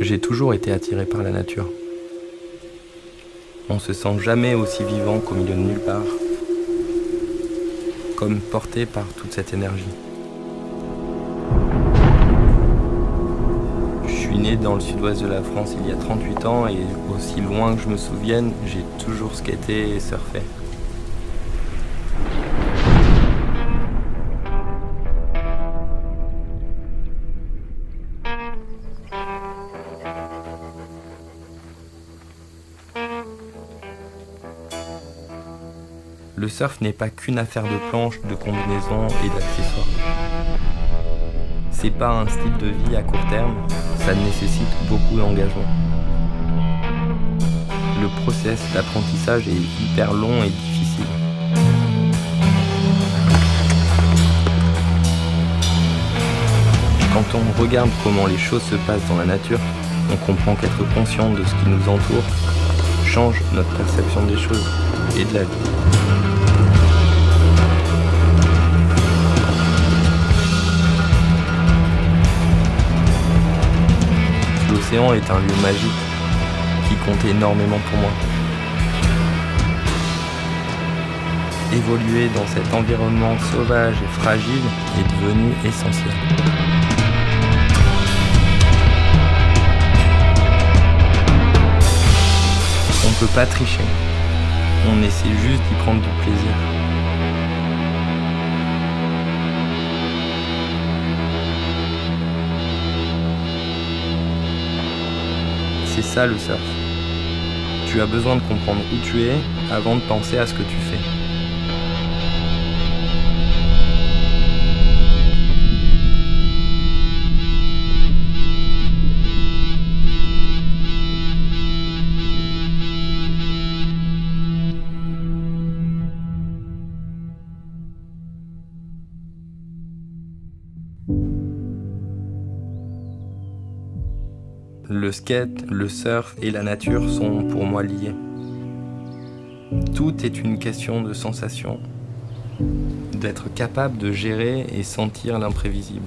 J'ai toujours été attiré par la nature. On se sent jamais aussi vivant qu'au milieu de nulle part, comme porté par toute cette énergie. Je suis né dans le sud-ouest de la France il y a 38 ans et aussi loin que je me souvienne, j'ai toujours skaté et surfé. Le surf n'est pas qu'une affaire de planches, de combinaisons et d'accessoires. C'est pas un style de vie à court terme, ça nécessite beaucoup d'engagement. Le process d'apprentissage est hyper long et difficile. Quand on regarde comment les choses se passent dans la nature, on comprend qu'être conscient de ce qui nous entoure change notre perception des choses et de la vie. L'océan est un lieu magique qui compte énormément pour moi. Évoluer dans cet environnement sauvage et fragile est devenu essentiel. On ne peut pas tricher, on essaie juste d'y prendre du plaisir. C'est ça le surf. Tu as besoin de comprendre où tu es avant de penser à ce que tu fais. Le skate, le surf et la nature sont pour moi liés. Tout est une question de sensation, d'être capable de gérer et sentir l'imprévisible.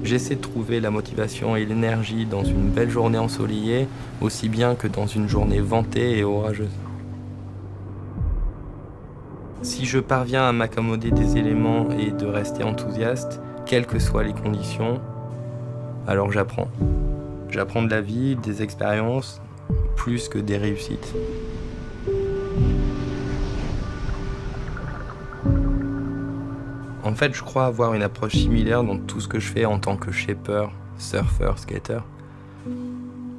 J'essaie de trouver la motivation et l'énergie dans une belle journée ensoleillée, aussi bien que dans une journée ventée et orageuse. Si je parviens à m'accommoder des éléments et de rester enthousiaste, quelles que soient les conditions, alors j'apprends. J'apprends de la vie, des expériences, plus que des réussites. En fait, je crois avoir une approche similaire dans tout ce que je fais en tant que shaper, surfeur, skater.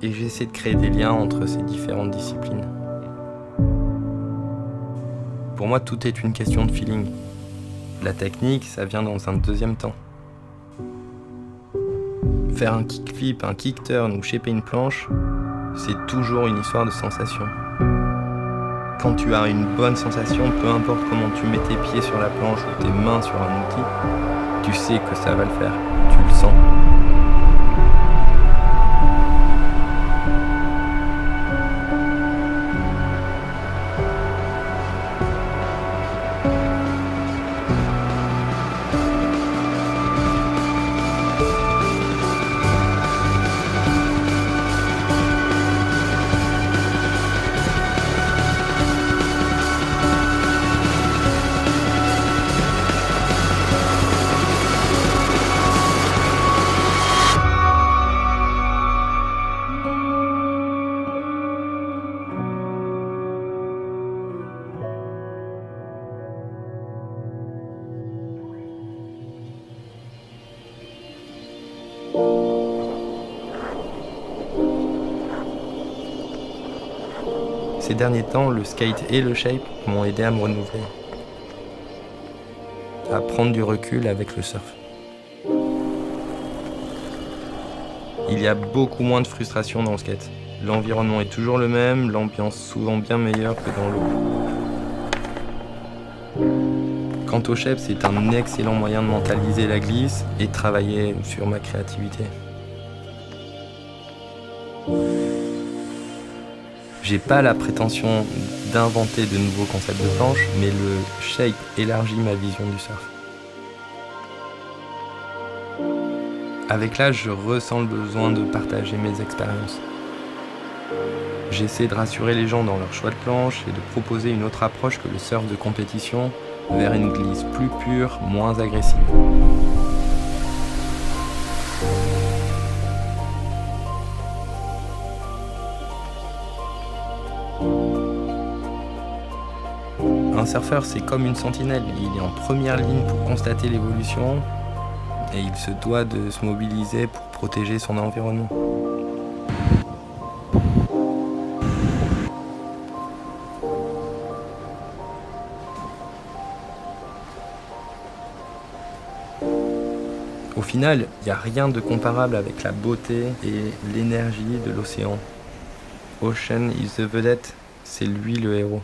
Et j'essaie de créer des liens entre ces différentes disciplines. Pour moi, tout est une question de feeling. La technique, ça vient dans un deuxième temps. Faire un kickflip, un kickturn ou shaper une planche, c'est toujours une histoire de sensation. Quand tu as une bonne sensation, peu importe comment tu mets tes pieds sur la planche ou tes mains sur un outil, tu sais que ça va le faire, tu le sens. Ces derniers temps, le skate et le shape m'ont aidé à me renouveler, à prendre du recul avec le surf. Il y a beaucoup moins de frustration dans le skate. L'environnement est toujours le même, l'ambiance souvent bien meilleure que dans l'eau. Quant au shape, c'est un excellent moyen de mentaliser la glisse et de travailler sur ma créativité. J'ai pas la prétention d'inventer de nouveaux concepts de planche, mais le shape élargit ma vision du surf. Avec l'âge, je ressens le besoin de partager mes expériences. J'essaie de rassurer les gens dans leur choix de planche et de proposer une autre approche que le surf de compétition vers une glisse plus pure, moins agressive. Un surfeur, c'est comme une sentinelle, il est en première ligne pour constater l'évolution et il se doit de se mobiliser pour protéger son environnement. Au final, il n'y a rien de comparable avec la beauté et l'énergie de l'océan. Ocean is the vedette, c'est lui le héros.